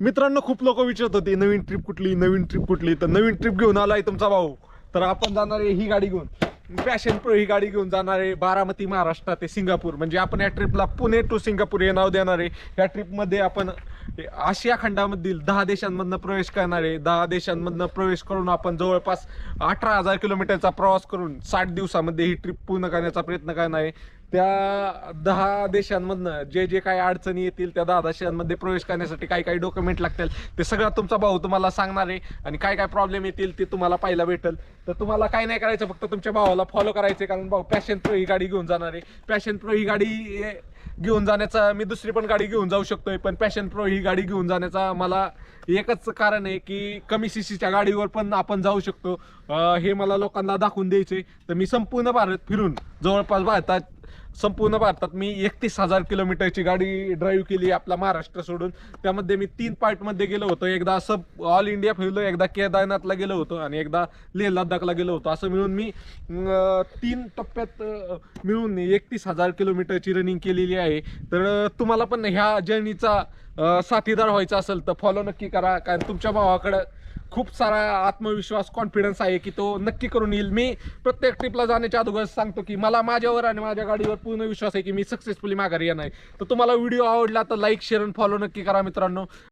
मित्रांनो, खूप लोक विचारत होते नवीन ट्रिप कुठली, नवीन ट्रिप कुठली. तर नवीन ट्रिप घेऊन आलाय तुमचा भाऊ. तर आपण जाणार आहे ही गाडी घेऊन, पॅशन प्रो ही गाडी घेऊन जाणार आहे बारामती, महाराष्ट्र ते सिंगापूर. म्हणजे आपण या ट्रिपला पुणे टू सिंगापूर हे नाव देणार आहे. या ट्रिपमध्ये आपण आशिया खंडामधील 10 देशांमधनं प्रवेश करणार आहे. 10 देशांमधनं प्रवेश करून आपण जवळपास 18,000 किलोमीटरचा प्रवास करून 60 दिवसामध्ये ही ट्रिप पूर्ण करण्याचा प्रयत्न करणार आहे. त्या 10 देशांमधनं जे जे काही अडचणी येतील, त्या 10 देशांमध्ये प्रवेश करण्यासाठी काही काही डॉक्युमेंट लागतील, ते सगळं तुमचा भाऊ तुम्हाला सांगणार आहे. आणि काय काय प्रॉब्लेम येतील ते तुम्हाला पाहायला भेटेल. तर तुम्हाला काय नाही करायचं, फक्त तुमच्या भावाला फॉलो करायचे. कारण भाऊ पॅशन प्रो ही गाडी घेऊन जाणार आहे. पॅशन प्रो ही गाडी घेऊन जाण्याचा, मी दुसरी पण गाडी घेऊन जाऊ शकतोय, पण पॅशन प्रो ही गाडी घेऊन जाण्याचा मला एकच कारण आहे की कमी सीसीच्या गाडीवर पण आपण जाऊ शकतो. हे मला लोकांना दाखवून द्यायचे. तर मी संपूर्ण भारत फिरून, जवळपास संपूर्ण भारतात मी 31,000 किलोमीटरची गाडी ड्राईव्ह केली आपला महाराष्ट्र सोडून. त्यामध्ये मी 3 पार्टमध्ये गेलो होतो. एकदा सब ऑल इंडिया फिरलो, एकदा केदारनाथला गेलो होतो आणि एकदा लेह लडाखला गेलो होतो. असं मिळून मी 3 टप्प्यात मिळून 31,000 किलोमीटरची रनिंग केलेली आहे. तर तुम्हाला पण ह्या जर्नीचा साथीदार व्हायचा असेल तर फॉलो नक्की करा. कारण तुमच्या भावाकडं खूप सारा आत्मविश्वास, कॉन्फिडन्स आहे की तो नक्की करून येईल. मी प्रत्येक ट्रिपला जाण्याच्या अगोदर सांगतो की मला माझ्यावर आणि माझ्या गाडीवर पूर्ण विश्वास आहे की मी सक्सेसफुली माघारी येणार आहे. तर तुम्हाला व्हिडिओ आवडला तर लाईक, शेअर आणि फॉलो नक्की करा मित्रांनो.